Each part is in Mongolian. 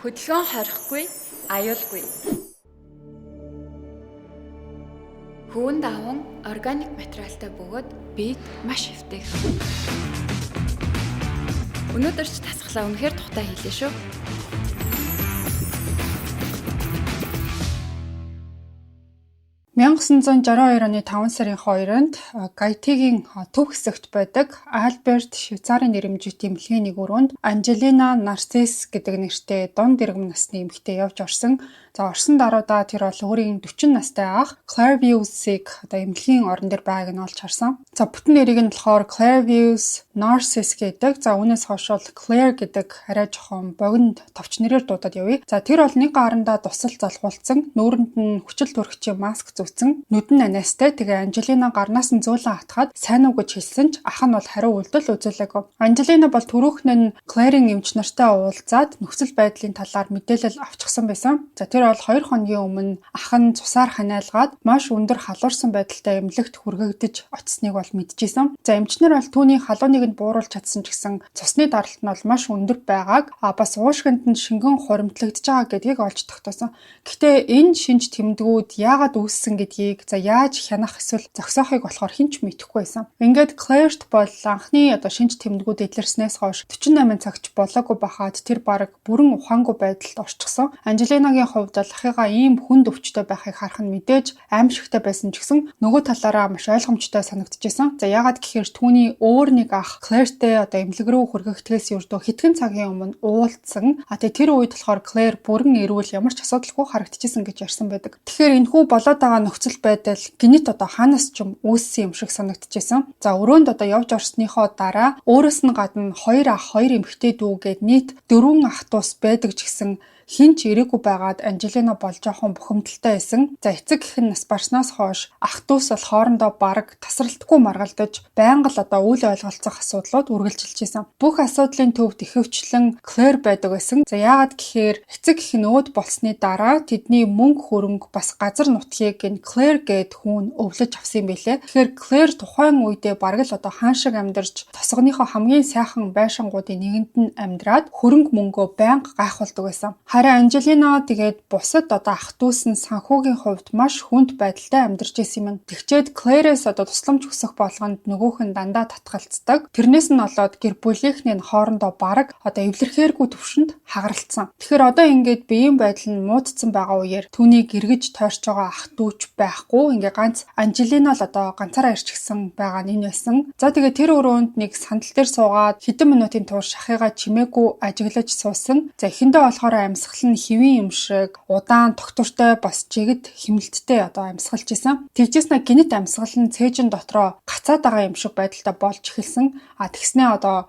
Хөдөлгөөн хорихгүй, аюулгүй. Хүүн даван органик материалтай бөгөөд биед маш хэвтэй. Өнөөдөр ч тасглаа үнэхээр тухтай хэлээ шүү. оны 5 сарын 2-нд Гайтигийн төв хэсэгт байдаг Альберт Швейцарын нэрэмжит эмнэлгийн нэг өрөөнд Анжелина Нарцисс гэдэг нэртэй дунд иргэм насны эмэгтэй явж орсон. За орсон даруйдаа тэр бол өөрийн 40 настай ах Clairvius-ийг эмнэлгийн орон дээр байгааг нь олж харсан. За бүтэн нэрийг нь болохоор Clairvius Narcisse гэдэг. За үүнээс хойш бол Claire гэдэг арай жоохон богино товч нэрээр дуудаад явъя. За тэр бол нэг гарандаа тусал залхуулсан, нүүрэнд нь хүчил төрөгчийн маск зүүцэн, нүд нь анаастай. Тэгээ Анжелина гарнаас нь зөөлөн хатгаад сайн уу гэж хэлсэн ч ах нь бол хариу үйлдэл үзүүлээгүй. Анжелина бол түрүүхэн нь Claire-ийн эмч нартай уулзаад нөхцөл байдлын талаар мэдээлэл авчихсан байсан. За тэр бол 2 хоногийн өмнө ах нь цусаар ханиалгаад маш өндөр халуурсан байдалтай эмнэлэгт хүргэгдэж очсныг бол мэдчихсэн. За эмчнэр бол түүний халууныг нь бууруулж чадсан ч гэсэн цусны даралт нь бол маш өндөр байгааг бас уушгинд нь шингэн хуримтлагдж байгаа гэдгийг олж тогтоосон. Гэхдээ энэ шинж тэмдгүүд яагаад үүссэн гэдгийг яаж хянах эсвэл зогсоохыг болохоор хэн ч мэдэхгүй байсан. Ингээд Claire-т бол анхны шинж тэмдгүүд илэрснээс хойш 48 цагч болоогүй бахаад тэр бараг бүрэн ухаангүй байдалд орчихсон. Анжелинагийн хувьд бол ахыгаа ийм хүнд өвчтэй байхыг харах нь мэдээж аимшигтай байсан ч гэсэн нөгөө талаараа маш ойлгомжтой санагдчихсан. За яагаад гэхээр түүний өөр нэг ах Claire-тэй эмнэлэг рүү хүргэхдгээс ердөө хэдхэн цагийн өмнө уулзсан. Тэгээ тэр үед болохоор Claire бүрэн эрүүл ямар ч асуудалгүй харагдчихсан гэж ярьсан байдаг. Тэгэхээр энэхүү болоод байгаа нөхцөл байдал гинэт хаанаас ч юм үүссэн юм шиг санагдчихсан. За өрөөнд явж орсныхоо дараа өөрөөс нь гадна 2 ах 2 эмэгтэй дүү гээд нийт 4 ах トゥ ус байдаг ч гэсэн хин ч ирээгүй байгаад Анжелина бол жоохон бухимдалтай байсан. За эцэг гэх нь нас барснаас хойш ах トゥ ус бол хоорондоо бараг тасралтгүй маргалдаж байнга л үйл ойлголцох асуудлууд үргэлжилж байсан. Бүх асуудлын төвд ихэвчлэн Claire байдаг байсан. За яагаад гэхээр эцэг гэх нь өөд болсны дараа тэдний мөнгө хөрөнгө бас газар нутгийг энэ Claire гээд хүн өвлөж авсан юм билээ. Тэгэхээр Claire тухайн үедээ бараг л хаан шиг амьдарч тосгоныхоо хамгийн сайхан байшингуудын нэгэнд нь амьдраад хөрөнгө мөнгөө байнга гайхуулдаг байсан. Харин Анжелина тэгээд бусад ах トゥ ус нь санхүүгийн хувьд маш хүнд байдалтай амьдарч исэн юм. Тэгчээд Claire-с тусламж хүсэх болгонд нөгөөх нь дандаа татгалцдаг. Тэрнээс нь болоод гэр бүлийнхний хоорондоо бараг эвлэрхээргүй төвшөнд хагаралцсан. Тэгэхээр ингээд биеийн байдал нь муудсан байгаа үеэр түүнийг эргэж тойрч байгаа ах トゥ уч байхгүй. Ганц Анжелина л ганцаараа ирчихсэн байгаа нь энэ байсан. За тэгээд тэр өрөөнд нэг сандал дээр суугаад хэдэн минутын турш ахыгаа чимээгүй ажиглаж суусан. За эхэндээ болохоор амьсгал нь хэвийн юм шиг удаан тогтвортой бас жигд хэмнэлттэй амьсгалж исэн. Тэгжсэн гинэт амьсгал нь цээжин дотроо гацаад байгаа юм шиг байдалтай болж эхэлсэн. Тэгснээ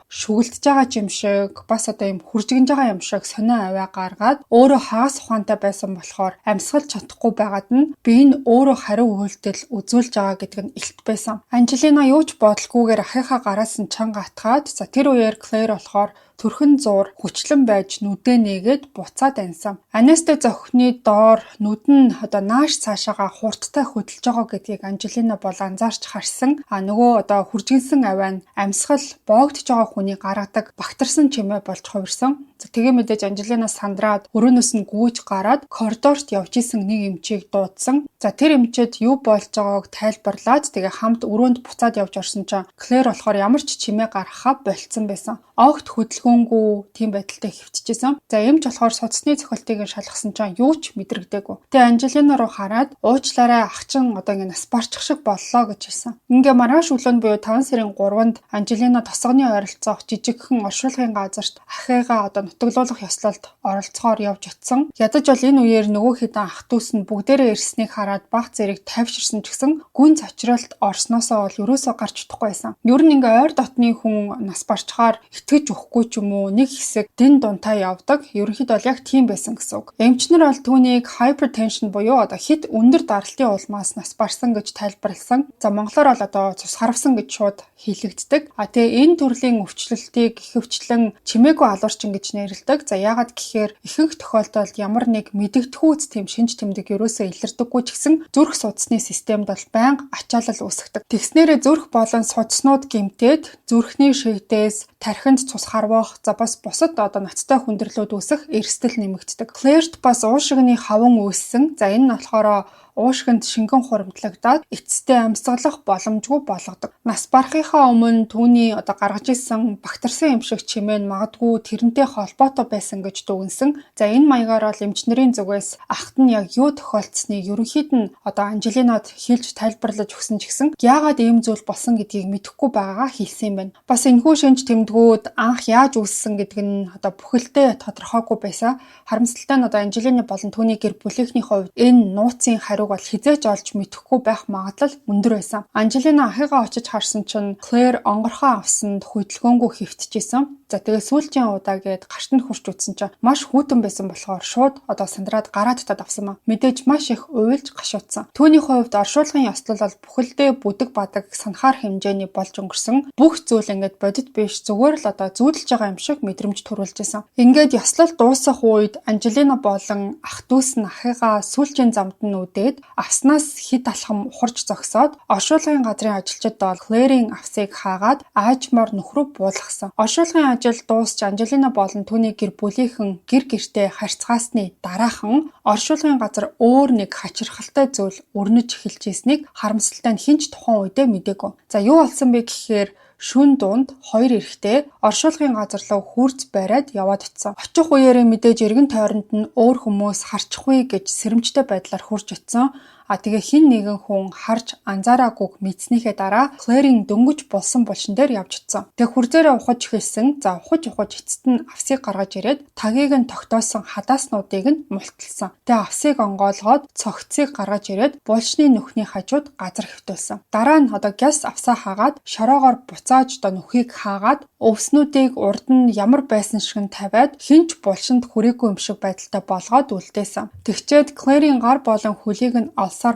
шүгэлдэж байгаа юм шиг бас юм хүржигнэж байгаа юм шиг сонио аваа гаргаад өөрөө хагас ухаантай байсан болохоор амьсгалж чадахгүй байгаад нь би энэ өөрөө хариу үйлдэл үзүүлж байгаа гэдэг нь илт байсан. Анжелина юу ч бодолгүйгээр ахыхаа гараас нь чанга атгаад тэр үеэр Claire болохоор төрхөн зуур хүчлэн байж нүдээ нээгээд буцаад ансан. Анаастай зохины доор нүд нь нааш цаашаага хурдтай хөдөлж байгаа гэдгийг Анжелина бол анзаарч харсан. Нөгөө хүржигнсэн аваа нь амьсгал боогдож байгаа хүний гаргадаг багтарсан чимээ болж хувирсан. Тэгээ мэдээж Анжелина сандраад өрөөнөөс нь гүйж гараад коридорт явж исэн нэг эмчийг дуудсан. Тэр эмчэд юу болж байгааг тайлбарлаад тэгээ хамт өрөөнд буцаад явж орсон чинь Claire болохоор ямар ч чимээ гаргахаа болцсон байсан. Огт хөдөлгөөнгүй тийм байдалтай хэвчижсэн. Эмч болохоор судасны цохилтыг шалгасан чинь юу ч мэдрэгдээгүй. Тэгээ Анжелина руу хараад уучлаарай ахчин нас барчих шиг боллоо гэж хэлсэн. Маргааш өглөө нь буюу 5 сарын 3-нд Анжелина тосгоны ойролцоох жижигхэн оршуулгын газарт ахыгаа нутаглуулах ёслолд оролцохоор явж очсон. Ядаж бол энэ үеэр нөгөө хэдэн ах トゥ ус нь бүгдээрээ ирснийг хараад баг зэрэг тайвширсан ч гэсэн гүн цочролт орсноосоо бол ерөөсөө гарч чадахгүй байсан. Ер нь ойр дотны хүн нас барчхаар итгэж өгөхгүй ч юм уу нэг хэсэг дэн дунтаа явдаг. Ерөнхийдөө бол яг тийм байсан гэсэн үг. Эмчнэр бол түүнийг hypertension буюу хит өндөр даралтын улмаас нас барсан гэж тайлбарласан. Монголоор бол цус харавсан гэж шууд хэлэгддэг. Тэгээ энэ төрлийн өвчлөлтийг ихэвчлэн чимээгүй алуурчин гэж нэрлэдэг. За яагаад гэхээр ихэнх тохиолдолд ямар нэг мэдэгдэхүйц тийм шинж тэмдэг ерөөсөө илэрдэггүй ч гэсэн зүрх судасны системд бол байнга ачаалал үүсгдэг. Тэгснээрээ зүрх болон судаснууд гэмтээд зүрхний шигдээс тархинд цус харвах, за бас бусад ноцтой хүндрэлүүд үүсэх эрсдэл нэмэгддэг. Клэрт бас уушигны хаван үүссэн. За энэ нь болохоор уушгинд шингэн хуримтлагдаад эцэстээ амьсгалах боломжгүй болгодог. Нас барахынхаа өмнө түүний гаргаж ирсэн багтарсан юм шиг чимээ нь магадгүй тэрнтэй холбоотой байсан гэж дүгнсэн. За энэ маягаар бол эмчнэрийн зүгээс ахт нь яг юу тохиолдсныг ерөнхийд нь Анжелинад хэлж тайлбарлаж өгсөн ч гэсэн яагаад ийм зүйл болсон гэдгийг мэдэхгүй байгаагаа хэлсэн юм байна. Бас энэхүү шинж тэмдгүүд анх яаж үүссэн гэдэг нь бүхэлдээ тодорхойгүй байсан. Харамсалтай нь Анжелины болон түүний гэр бүлийнхний хувьд энэ нууцын хариу бол хизээч олж мэдэхгүй байх магадлал өндөр байсан. Анжелина ахыгаа очиж харсан чинь Клэр онгорхоо авсанд хөдөлгөөнгүй хэвтчихсэн. За тэгээ сүүлчийн удаа гээд гарт нь хурч утсан чинь маш хүйтэн байсан болохоор шууд сандраад гараадтад авсан маа. Мэдээж маш их уйлж гашуудсан. Түүний хувьд оршуулгын ёслол бол бүхэлдээ бүдэг бадаг санахаар хэмжээний болж өнгөрсөн. Бүх зүйл ингээд бодит биш зүгээр л зүүдэлж байгаа юм шиг мэдрэмж төрүүлж байсан. Ингээд ёслол дуусах үед Анжелина болон ах дүүс нь ахыгаа сүүлчийн замд нь үдээд авснаас хэд алхам ухарч зогсоод оршуулгын газрын ажилчид бол Клэрийн авсыг хаагаад аажмаар нөхрөө буулгасан. Оршуулгын ажил дуусч Анжелина болон түүний гэр бүлийнхэн гэр гертээ харьцаасны дараахан оршуулгын газар өөр нэг хачирхалтай зүйл өрнөж эхэлж ирснийг харамсалтай нь хинч тухайн үедээ мэдээгүй. За юу болсон бэ гэхээр шүн дунд хоёр эрэгтэй оршуулгын газар руу хурц бариад яваад ицсэн. Очих үеэрээ мэдээж эргэн тойронд нь өөр хүмүүс харчихгүй гэж сэрэмжтэй байдлаар хурж ицсэн. Тэгээ хин нэгэн хүн харж анзаараагүй мэдснийхээ дараа Клэрийн дөнгөж болсон булшин дээр явж ицсэн. Тэгээ хурцээрээ ухаж эхэлсэн. За ухаж эцэст нь авсыг гаргаж ирээд тагийг нь тогтоосон хадааснуудыг нь мулталсан. Тэгээ авсыг онгоолгоод цогцыг гаргаж ирээд булшны нүхний хажууд газар хэвтүүлсэн. Дараа нь гяс авсаа хаагаад шороогоор буцааж нүхийг хаагаад өвснүүдийг урд нь ямар байсан шиг нь тавиад хинч булшинд хүрээгүй юм шиг байдалтай болгоод үлдээсэн. Тэгчээд Клэрийн гар болон хөлийг нь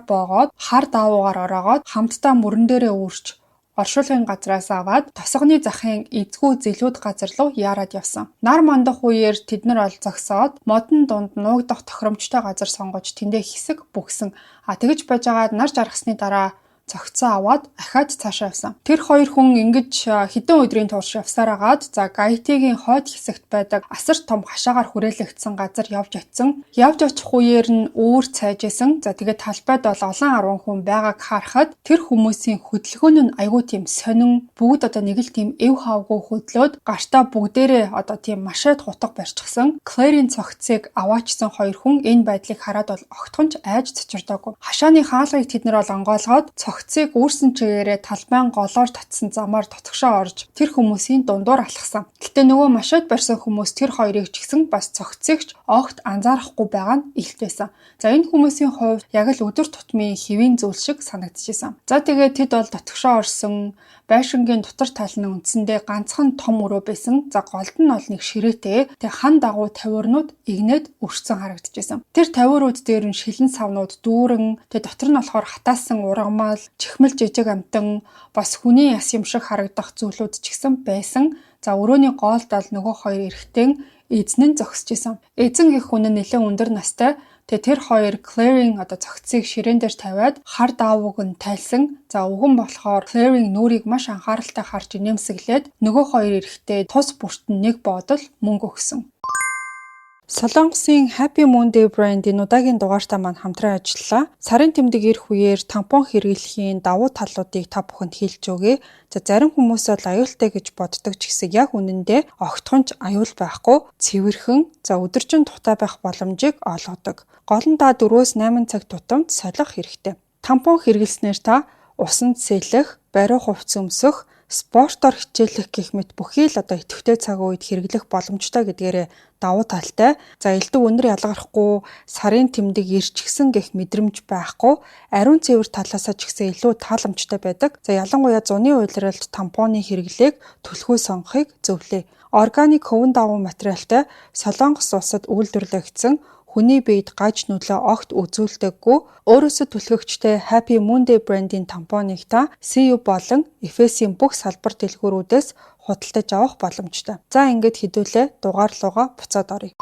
боогоод хар даавуугаар ороогоод хамтдаа мөрөн дээрээ үрч оршуулгын газраас аваад тосгоны захын эзгүй зэлүүд газар руу яарад явсан. Нар мандах үеэр тэд нар ол зогсоод модон дунд нуугдах тохиромжтой газар сонгож тэндээ хэсэг бүгсэн. Тэгэж байжгаад нар жаргасны дараа цогцоо аваад ахаад цаашаа явсан. Тэр хоёр хүн ингэж хэдэн өдрийн турш явсаар агаад Гайтигийн хойд хэсэгт байдаг асар том хашаагаар хүрээлэгдсэн газар явж очисон. Явж очих үеэр нь үүр цайжсэн. Тэгээд талбайд бол олон 10 хүн байгааг харахад тэр хүмүүсийн хөдөлгөөн нь айгүй тийм сонин бүгд нэг л тийм эв хавгүй хөдлөөд гартаа бүгдээрээ тийм машаад хутга барьчихсан. Клэрийн цогцыг аваачсан хоёр хүн энэ байдлыг хараад бол огтхонч айж цочирдоогүй. Хашааны хаалгыг тэд нар бол онгоолгоод цогцыг үүрсэн чигээрээ талбайн голоор татсан замаар тотгошоо орж тэр хүмүүсийн дундуур алхсан. Гэтэ нөгөө машаад барьсан хүмүүс тэр хоёрыг ч гэсэн бас цогцыгч огт анзаарахгүй байгаа нь илт байсан. За энэ хүмүүсийн хувьд яг л өдөр тутмын хэвийн зүйл шиг санагдчихсан. За тэгээд тэд бол тотгошоо орсон. Байшингийн дотор тал нь үндсэндээ ганцхан том өрөө байсан. За голд нь бол нэг ширээтэй. Тэг хан дагуу тавиурнууд игнээд өршсөн харагдчихсан. Тэр тавиурууд дээр нь шилэн савнууд дүүрэн, тэг дотор нь болохоор хатаасан ургамал, чихмэл жижиг амтан, бас хүний яс юм шиг харагдах зүйлүүд ч гэсэн байсан. За өрөөний гоолд бол нөгөө хоёр эрэгтэй эзэн нь зогсож исэн. Эзэн гэх хүн нь нэлээд өндөр настай. Тэр хоёр Клэрийн цогцыг ширээн дээр тавиад хар даавууг нь тайлсан. За уган болохоор Клэрийн нүрийг маш анхааралтай харж инээмсэглээд нөгөө хоёр эрэгтэй тус бүрт нь нэг боодол мөнгө өгсөн. Солонгосын Happy Moon Day брендийн удаагийн дугаартаа маань хамтран ажиллалаа. Сарын тэмдэг ирэх үеэр тампон хэрэглэхийн давуу талуудыг та бүхэнд хэлж өгье. За зарим хүмүүс бол аюултай гэж боддог ч гэсэн яг үнэндээ огтхонч аюул байхгүй, цэвэрхэн, за өдөржин тухтай байх боломжийг олгодог. Гол нь та 4-8 цаг тутамд солих хэрэгтэй. Тампон хэрэглэснээр та усанд сэлэх, бариу хувцас өмсөх, спортоор хичээлэх гэх мэт бүхий л идэвхтэй цаг үед хэрэглэх боломжтой гэдгээрээ давуу талтай. За элдв өнөр ялгархгүй, сарын тэмдэг ирчихсэн гэх мэдрэмж байхгүй, ариун цэвэр талаасаа ч гэсэн илүү тааламжтай байдаг. За ялангуяа зуны уйлралд тампоны хэрэглээг төлхөө сонгохыг зөвлөе. Органик хөвөн давуу материалтай Солонгос улсад үйлдвэрлэгдсэн хүний биед гаж нөлөө огт үзүүлдэггүй өөрөөсөө түлхэгчтэй Happy Monday брендийн тампоныг CU болон Efes-ийн бүх салбар дэлгүүрүүдээс худалдаж авах боломжтой. За ингээд хэдүүлээ дугаар руугаа буцаад оръё.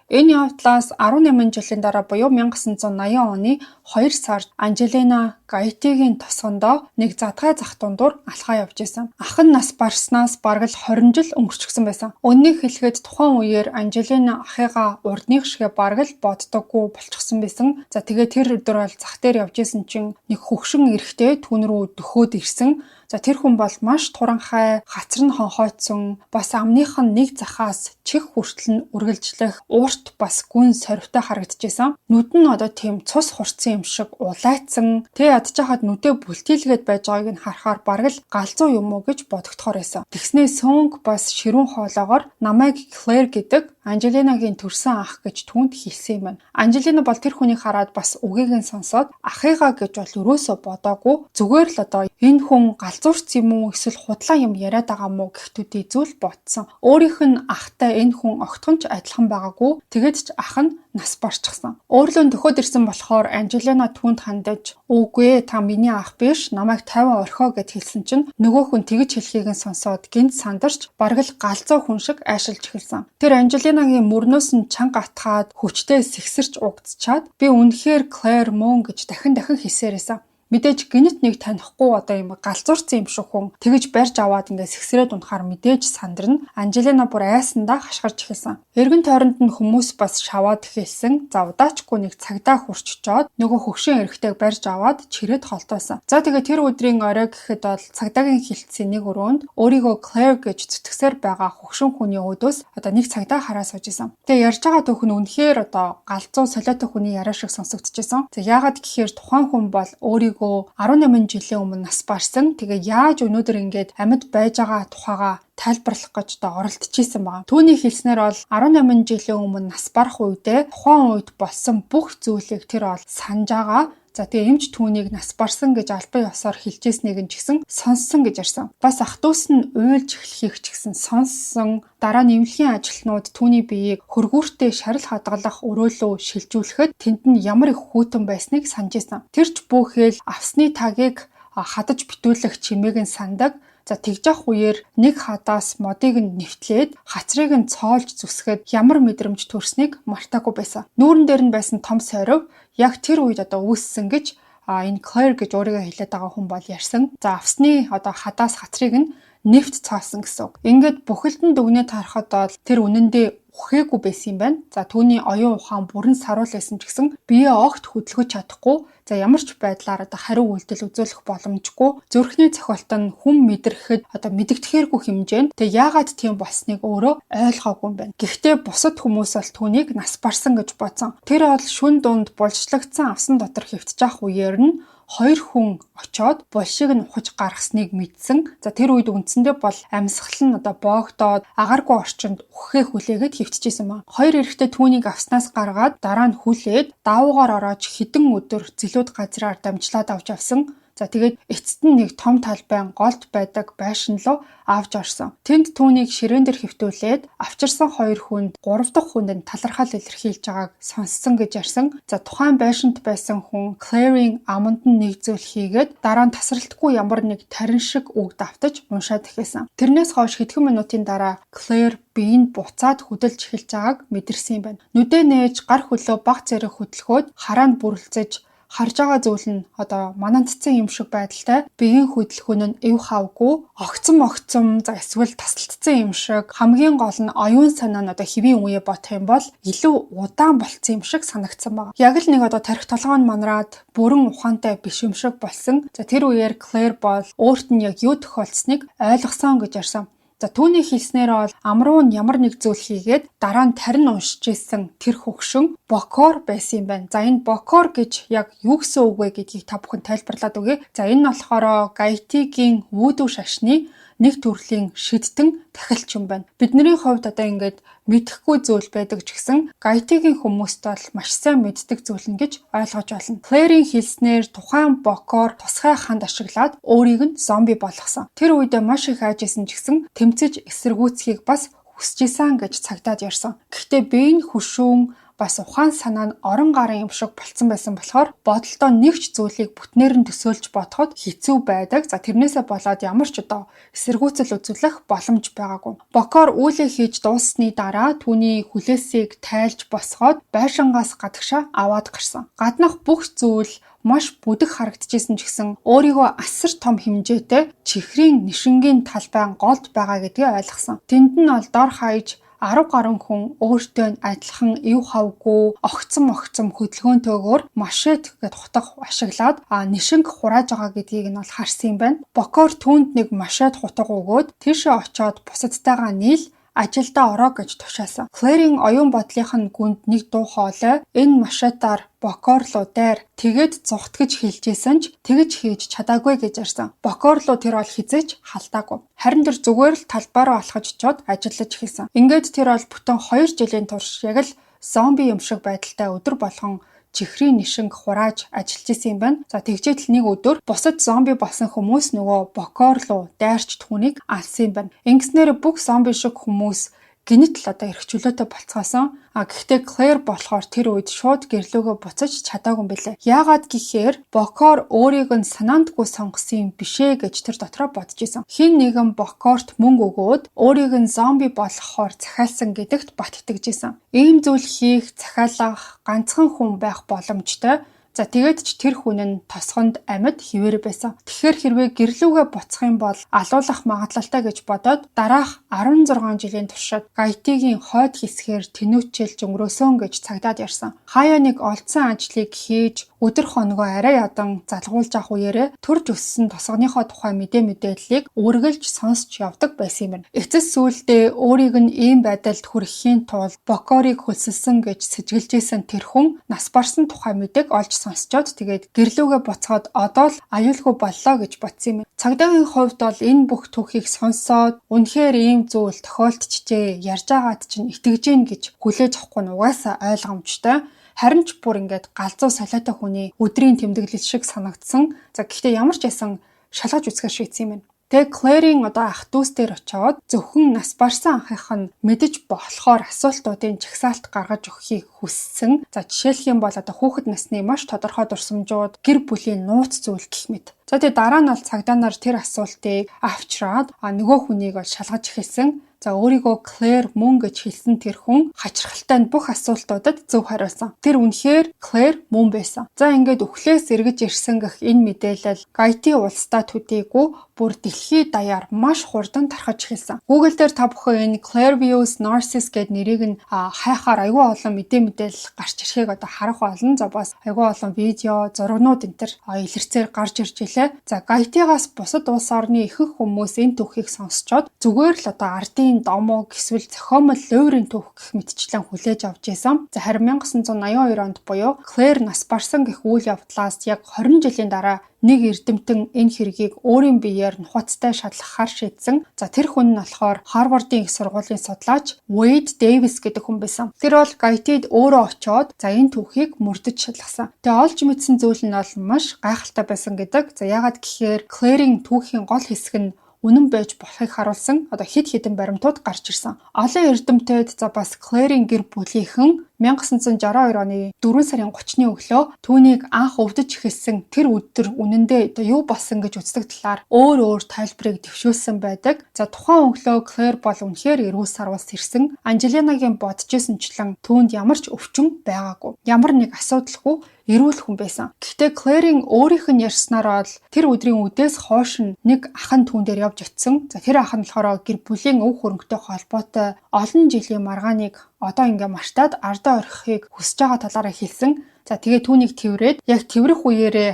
Энэ явдлаас 18 жилийн дараа буюу 1980 оны 2 сард Анжелина Гайтигийн тосгондоо нэг задгай зах дундуур алхаа явж исэн. Ах нь нас барснаас бараг л 20 жил өнгөрчихсөн байсан. Үннийг хэлэхэд тухайн үеэр Анжелина ахыгаа урдных шигэ бараг л боддоггүй болчихсон байсан. За тэгээ тэр өдөр бол зах дээр явж исэн чинь нэг хөгшин эрэгтэй түүн рүү дөхөөд ирсэн. За тэр хүн бол маш туранхай, хацар нь хонхойтсон, бас амных нь нэг захаас чих хүртэл нь үргэлжлэх, уурт бас гүн сорвтой харагдчихсан. Нүд нь одоо тийм цус хурцсан юм шиг улайцсан. Тэ ядж хахад нүдээ бүлтийлгээд байж байгааг нь харахаар бараг л галзуу юм уу гэж бодогдохоор байсан. Тэгснээ Сөнг бас ширүүн хоолоогоор намайг Claire гэдэг Анжелинагийн төрсөн ах гэж түүнд хэлсэн юм байна. Анжелина бол тэр хүнийг хараад бас үгийг нь сонсоод ахыгаа гэж бол өрөөсөө бодоогүй. Зүгээр л одоо энэ хүн галзуурч юм уу эсвэл худлаа юм яриад байгаа мó гэх төдий зүйл ботсон. Өөрийнх нь ахтай энэ хүн огтхонч адилхан байгаагүй. Тэгээд ч ах нь нас барчихсан. Өөрлөө төхөөд ирсэн болохоор Анжелина түүнд хандаж "Үгүй ээ, та миний ах биш, намайг 50 орхио" гэд хэлсэн чинь нөгөө хүн тэгж хэлхийг нь сонсоод гинт сандарч бараг л галзуу хүн шиг айшилж эхэлсэн. Тэр Анжелинагийн мөрнөөс нь чанга атгаад хүчтэй сэгсэрч угдчихад "Би үнэхээр Claire мөн" гэж дахин хэлсээрээсэн. Мэдээж гинэт нэг танихгүй одоо юм галзуурсан юм шиг хүн тэгж барьж аваад ингээ сэгсрээд унахаар мэдээж сандарна. Анжелина бүр айсандаа хашгирч эхэлсэн. Эргэн тойронд нь хүмүүс бас шаваад эхэлсэн. За удаачгүй нэг цагдаа хурччоод нөгөө хөгшин эрэгтэйг барьж аваад чирээд холтоосон. За тэгээ тэр өдрийн орой гэхэд бол цагдаагийн хилцээ нэг өрөөнд өөрийгөө Claire гэж зүтгэсээр байгаа хөгшин хүний өөдөөс одоо нэг цагдаа хараа сууж исэн. Тэгээ ярьж байгаа түүх нь үнэхээр одоо галзуу солиотой хүний яриа шиг сонсогдчихсэн. За яагаад гэхээр тухайн хүн бол өөрийгөө 18 жилийн өмнө нас барсан. Тэгээ яаж өнөөдөр ингээд амьд байж байгаа тухайгаа тайлбарлах гэж оролдчихсэн байна. Түүний хэлснээр бол 18 жилийн өмнө нас барах үедээ тухайн үед болсон бүх зүйлийг тэр бол санаж байгаа. За тэгээ эмч түүнийг нас барсан гэж албан ёсоор хэлжсэнийг нь ч гэсэн сонссон гэж ярьсан. Бас ах дүүс нь уйлж эхлэхийг ч гэсэн сонссон. Дараа нь эмнэлгийн ажилтнууд түүний биеийг хөргүүртэй шарил хадгалах өрөөлөө шилжүүлэхэд тэнд нь ямар их хүйтэн байсныг санаж исэн. Тэр ч бүхэл авсны тагийг хадаж битүүлэх чимээг нь сандаг. За тэгж явах үеэр нэг хадаас модыг нь нэвтлээд хацрыг нь цоолж зүсгээд ямар мэдрэмж төрснийг мартаагүй байсан. Нүүрэн дээр нь байсан том сойров яг тэр үед одоо үүссэн гэж энэ Claire гэж өөрийгөө хэлээд байгаа хүн бол ярьсан. За авсны одоо хадаас хацрыг нь нэвт цаасан гэсэн үг. Ингээд бүхэлдэн дүгнээ тарахад бол тэр үнэндээ үхээгүй байсан юм байна. За түүний оюун ухаан бүрэн саруул байсан ч гэсэн биеэ огт хөдөлгөж чадахгүй. За ямар ч байдлаар одоо хариу үйлдэл үзүүлэх боломжгүй. Зүрхний цохилт нь хүн мэдрэхэд одоо мэдэгдэхээргүй хэмжээнд тэг яагаад тийм болсныг өөрөө ойлгоогүй юм байна. Гэхдээ бусад хүмүүс бол түүнийг нас барсан гэж бодсон. Тэр бол шүн дунд булчлагдсан авсан дотор хэвтэж явах үеэр нь хоёр хүн очоод булшиг нь ухаж гаргасныг мэдсэн. За тэр үед үндсэндээ бол амьсгал нь одоо боогдоод агааргүй орчинд үххээ хүлээгээд хэвтчихсэн байна. Хоёр эрэгтэй түүнийг авснаас гаргаад дараа нь хүлээд даавуугаар ороож хэдэн өдөр зэлүүд газраар дамжлаад авч явсан. За тэгээд эцэст нь нэг том талбайн голд байдаг байшин руу авч орсон. Тэнд түүнийг ширээн дээр хэвтүүлээд авчирсан хоёр хүнд 3 дахь хүнд нь талархал илэрхийлж байгааг сонссон гэж ярьсан. За тухайн байшинт байсан хүн Claire-ийн аманд нь нэг зүйл хийгээд дараа нь тасралтгүй ямар нэг тарин шиг үг давтаж уншаад эхэлсэн. Тэрнээс хойш хэдхэн минутын дараа Claire биеийг буцаад хөдөлж эхэлж байгааг мэдэрсэн юм байна. Нүдээ нээж гар хөлөө баг зэрэг хөдөлгөөд хараа нь бүрэлцэж харж байгаа зүйл нь одоо манандцсан юм шиг байдалтай биеийн хөдөлгөөн нь эв хавгүй огцом за эсвэл тасалдсан юм шиг хамгийн гол нь оюун санаа нь одоо хэвийн үе бодох юм бол илүү удаан болцсон юм шиг санагдсан байна. Яг л нэг одоо тарих толгой нь манраад бүрэн ухаантай биш юм шиг болсон. За тэр үеэр Claire бол өөрт нь яг юу тохиолдсныг ойлгосон гэж ярьсан. За түүний хэлснээр бол амруу нь ямар нэг зүйл хийгээд дараа нь тарин уншиж исэн тэр хөгшин Бокор байсан юм байна. За энэ Бокор гэж яг юу гэсэн үг вэ гэдгийг та бүхэн тайлбарлаад өгье. За энэ нь болохоор Гайтигийн вүдүү шашны нэг төрлийн шидтэн тахилч юм байна. Бидний хувьд одоо ингээд мэдэхгүй зүйл байдаг ч гэсэн Гайтигийн хүмүүст бол маш сайн мэддэг зүйл нь гэж ойлгож байна. Claire-ийн хэлснээр тухайн Бокор тусгай ханд ашиглаад өөрийг нь зомби болгосон. Тэр үедээ маш их айжсэн ч гэсэн тэмцэж эсэргүүцхийг бас хүсэж исэн гэж цагдаад ярьсан. Гэхдээ бие нь хөшүүн бас ухаан санаа нь орон гарын юм шиг болцсон байсан болохоор бодолдоо нэгч зүйлийг бүтнээр нь төсөөлж бодоход хэцүү байдаг. За тэрнээсээ болоод ямар ч одоо эсэргүүцэл үзүүлэх боломж байгаагүй. Боккор үүлээ хийж дууссаны дараа түүний хүлээсийг тайлж босгоод байшингаас гадагшаа аваад гарсан. Гаднах бүх зүйл маш бүдэг харагдчихсэн ч гэсэн өөрийгөө асар том хэмжээтэй чихрийн нишингийн талбай голд байгаа гэдгийг ойлгосон. Тэнд нь бол дор хаяж 10 гаруй хүн өөртөө адилхан ив хавгүй огцом хөдөлгөөнтэйгээр машет гэд хутга ашиглаад нишинг хурааж байгаа гэдгийг нь бол харсан юм байна. Боккор түүнд нэг машет хутга өгөөд тийшээ очиод бусадтайгаа нийл ажилдаа ороо гэж тушаасан. Клэрийн оюун бодлынх нь гүнд нэг дуу хоолой энэ машетаар Боккор руу дайр тэгээд зүхтгэж хэлжсэн ч тэгж хийж чадаагүй гэж ярьсан. Боккор руу тэр бол хизээч халдаагүй. Харин тэр зүгээр л талбайраа алхаж очиод ажиллаж эхэлсэн. Ингээд тэр бол бүтэн 2 жилийн турш яг л зомби юм шиг байдалтай өдөр болгон чихрийн нишинг хурааж ажиллаж исэн юм байна. За тэгжээд л нэг өдөр бусад зомби болсон хүмүүс нөгөө Боккор руу дайрч түүнийг алсан юм байна. Ингэснээр бүх зомби шиг хүмүүс гинэт л одоо эрхчлөөтэй болцгоосон. Гэхдээ Клэр болохоор тэр үед шууд гэрлүүгөө буцаж чадаагүй юм билээ. Яагаад гэхээр Боккор өөрийг нь санаандгүй сонгосон юм бишээ гэж тэр дотроо бодож исэн. Хин нэгэн Боккорт мөнгө өгөөд өөрийг нь зомби болгохоор захиалсан гэдэгт бат итгэж исэн. Ийм зүйл хийх, захиалах ганцхан хүн байх боломжтой. За тэгээд ч тэр хүн нь тосгонд амьд хിവэр байсан. Тэгэхээр хэрвээ гэрлүүгээ буцах юм бол алуулах магадлалтай гэж бодоод дараах 16 жилийн туршид Гайтигийн хойд хэсгээр тэнүүчилж өнгөрөөсөн гэж цагдаад ярьсан. Хаяа нэг олдсон ажлыг хийж өдөр хоногоо арай ядан залгуулж авах үеэрээ төрж өссөн тосгоныхоо тухай мэдээллийг үргэлж сонсч явдаг байсан юм байна. Эцэс сүүлдээ өөрийг нь ийм байдалд хүрэхийн тулд Боккорыг хөлсөлсөн гэж сэжиглэжсэн тэр хүн нас барсан тухай мэдээг олж сонсчоод тэгээд гэрлүүгээ буцаад одоо л аюулгүй боллоо гэж бодсон юм. Цагдаагийн хувьд бол энэ бүх түүхийг сонсоод үнэхээр ийм зүйл тохиолдчихжээ, ярьж байгаад чинь итгэж гин гэж хүлээж авахгүй нь угаасаа ойлгомжтой. Харин ч бүр ингээд галзуу солиотой хүний өдрийн тэмдэглэл шиг санагдсан. За гэхдээ ямар ч байсан шалгаж үзэхээр шийдсэн юм байна. Тэгээ Клэрийн одоо ах дүүс дээр очиод зөвхөн нас барсан анхынх нь мэдэж болохоор асуултуудын жагсаалт гаргаж өгөхийг хүссэн. За жишээлх юм бол одоо хүүхэд насны маш тодорхой дурсамжууд, гэр бүлийн нууц зүйл гэх мэт. За тэгээ дараа нь бол цагдаа нар тэр асуултыг авчраад нөгөө хүнийг бол шалгаж эхэлсэн. За өөрийгөө Клэр мөн гэж хэлсэн тэр хүн хачирхалтай нь бүх асуултуудад зөв хариулсан. Тэр үнэхээр Клэр мөн байсан. За ингээд өхлөөс эргэж ирсэн гэх энэ мэдээлэл Гайти улсдаа төдийгүй бүр дэлхийд даяар маш хурдан тархаж эхэлсэн. Google дээр та бүхэн энэ Clairvoyance Narcissus гэдэг нэрийг нь хайхаар аюул олон мэдээлэл гарч ирэхийг одоо харах болно. За бас аюул олон видео, зургнууд энэ төр илэрцээр гарч ирж илээ. За Гайтигаас бусад улс орны ихэнх хүмүүс энэ түүхийг сонсчоод зүгээр л одоо ардын домог эсвэл зохиомол луурын түүх гэх мэтчлэн хүлээж авч байсан. За харин 1982 онд буюу Клэр нас барсан гэх үйл явдлаас яг 20 жилийн дараа нэг эрдэмтэн энэ хэргийг өөрийн биеэр нухацтай шалгахаар шийдсэн. За тэр хүн нь болохоор Харвардын их сургуулийн судлаач Wade Davis гэдэг хүн байсан. Тэр бол Гайтид өөрөө очиод за энэ түүхийг мөрдөж шалгасан. Тэгээ олж мэдсэн зүйл нь бол маш гайхалтай байсан гэдэг. За яагаад гэхээр Клэрийн түүхийн гол хэсэг нь үнэн байж болохыг харуулсан одоо хэд хэдэн баримтууд гарч ирсэн. Олон эрдэмтэд за бас Клэрийн гэр бүлийнхэн 1962 оны 4 сарын 30-ны өглөө түүнийг анх өвдөж эхэлсэн тэр өдөр үнэндээ одоо юу болсон гэж үздэг талаар өөр тайлбарыг дэвшүүлсэн байдаг. За тухайн өглөө Клэр бол үнэхээр эрүүл сарвас ирсэн. Анжелинагийн бодож ирсэнчлэн түүнд ямар ч өвчин байгаагүй. Ямар нэг асуудалгүй эрүүл хүн байсан. Гэхдээ Клэрийн өөрийнх нь ярьснаар бол тэр өдрийн үдээс хойш нэг ах нь түүн дээр явж очисон. За тэр ах нь болохоор гэр бүлийн өв хөрөнгөтэй холбоотой олон жилийн маргааныг одоо ингээ мартаад ардаа орхихыг хүсэж байгаа талаараа хэлсэн. За тэгээ түүнийг тэрврээд яг тэрврэх үеэрээ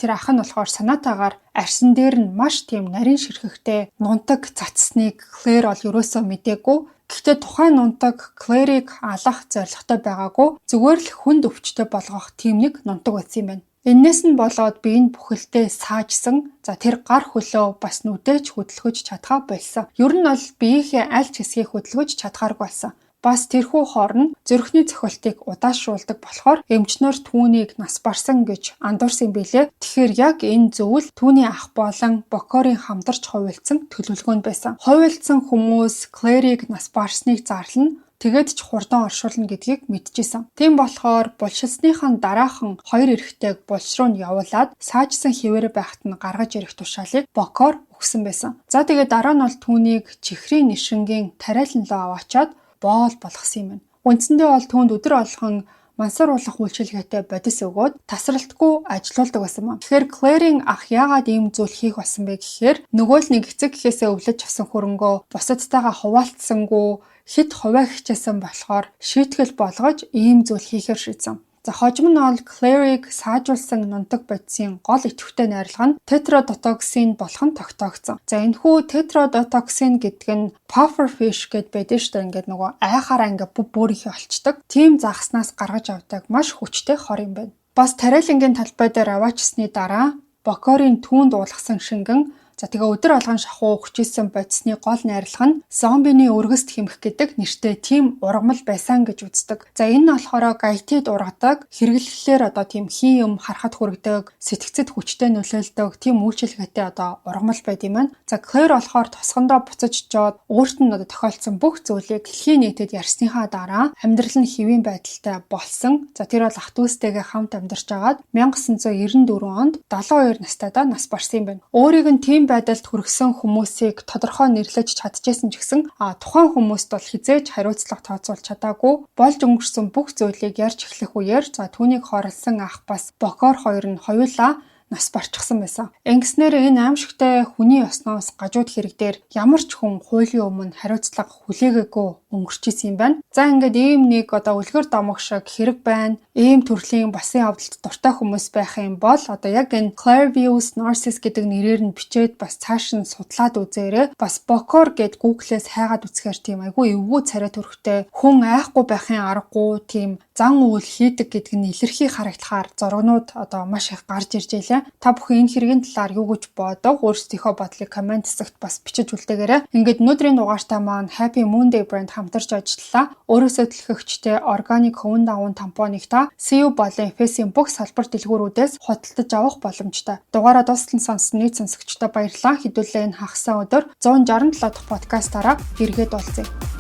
тэр ах нь болохоор санаатаагаар арьсан дээр нь маш тийм нарийн ширхэгтэй нунтаг цацсныг Клэр бол ерөөсөө мэдээгүй. Гэхдээ тухайн нунтаг Клэрийг алах зорилготой байгаагүй. Зүгээр л хүнд өвчтөй болгох тийм нэг нунтаг байсан юм байна. Эннээс нь болоод би энэ бүхэлдээ саажсан. За тэр гар хөлөө бас нүдэж хөдөлгөж чадхаа болсон. Ер нь бол биеийнхээ аль ч хэсгийг хөдөлгөж чадхааргүй болсон. Бас тэрхүү хоорн зүрхний цохилтыг удаашруулдаг болохоор эмчнэр түүнийг нас барсан гэж андуурсан билээ. Тэгэхээр яг энэ зөвл түүний ах болон Боккорын хамдарч хувилсан төлөвлөгөөнд байсан. Хувилсан хүмүүс Клэрийг нас барсныг зарлана. тэгээд ч хурдан оршуулна гэдгийг мэдчихсэн. Тийм болохоор булшилсныхан дараахан хоёр эрэгтэйг булш руу нь явуулаад саажсан хിവэрэ байхад нь гаргаж ирэх тушаалыг Бокор өгсөн байсан. За тэгээд дараа нь бол түүнийг чихрийн нишрэнгийн тариалан руу аваачаад боол болгосон юм байна. Үндсэндээ бол түүнд өдөр болгон мансар уулах үйлчилгээтэй бодис өгөөд тасралтгүй ажилуулдаг байсан юм. Тэгэхээр Claire-ийн ах яагаад ийм зүйл хийх болсон бэ гэхээр нөгөө л нэг эцэг гэхээсээ өвлөж авсан хөрөнгөө бусадтайгаа хуваалцсангүй хэд хуваа хичээсэн болохоор шийтгэл болгож ийм зүйл хийхээр шийдсэн. За хожим нь бол Claire-ийг саажуулсан нунтаг бодисын гол идэвхтэй найрлага нь тетрадотоксин болох нь тогтоогдсон. За энэхүү тетрадотоксин гэдэг нь pufferfish гэд байдаг шүү дээ. Ингээд нөгөө айхаараа ингээд бүрийнхээ олчдаг. Тийм загснаас гаргаж авдаг маш хүчтэй хор юм байна. Бас тариалангийн талбай дээр аваачсны дараа Бокорын түүнд уулгасан шингэн тэгээ өдөр алган шахуу хүчээсэн бодисны гол найрлага нь зомбины өргөст хэмэх гэдэг нэртэй тийм ургамал байсан гэж үздэг. За энэ нь болохоор гайтид ургадаг, хэрэглэхлээр тийм хий юм харахад хүрэгдэг, сэтгцэд хүчтэй нөлөөлдөг тийм үйлчилгээтэй ургамал байд юм байна. За Claire болохоор тосгондоо буцаж жоод өөрт нь тохиолдсон бүх зүйлийг дэлхийн нийтэд ярьсныхаа дараа амьдрал нь хэвийн байдалтай болсон. За тэр бол ах дүүстэйгээ хамт амьдарч агаад 1994 онд 72 настайдаа нас барсан юм байна. Өөрийг нь тийм байдалд хүргэсэн хүмүүсийг тодорхой нэрлэж чадчихсан ч гэсэн тухайн хүмүүст бол хизээж хариуцлага тооцоолж чадаагүй болж өнгөрсөн бүх зүйлийг ярьж эхлэх үеэр түүнийг хорлсон ах бас Бокор хоёр нь хоёулаа нас барчихсан байсан. Ингэснээр энэ аимшигтай хүний осноос гажууд хэрэг дээр ямар ч хүн хуулийн өмнө хариуцлага хүлээгээгүй өнгөрчихсэн юм байна. За ингээд ийм нэг үлгэр домог шиг хэрэг байна. Ийм төрлийн басын авдалт дуртай хүмүүс байх юм бол яг энэ Clairvius narcissus гэдэг нэрээр нь бичээд бас цааш нь судлаад үзээрэй. Бас Bokor гэд Google-ээс хайгаад үзэхээр тийм айгүй эвгүй царай төрхтэй хүн айхгүй байхын аргагүй тийм зан үйл хийдэг гэдг нь илэрхий харагдахаар зургнууд маш их гарч ирж байлаа. Та бүхэн энэ хэргийн талаар юу гэж бодов? Өөрсдийнхөө бодлыг комент хэсэгт бас бичиж үлдээгээрэй. Ингээд өнөөдрийн дугаартаа маань Happy Moon Day брэнд хамтарч ажиллалаа. Өөрөөсөө төлөхөгчтэй органик хувин даван тампоныг CU болон FS-ийн бүх салбар дэлгүүрүүдээс худалдаж авах боломжтой. Дугаараа дуустал сонссон нийт сонсогчдод баярлалаа. Хэдүүлээ энэ хагасаа өдөр 167 дахь подкастаараа эргээд уулзъя.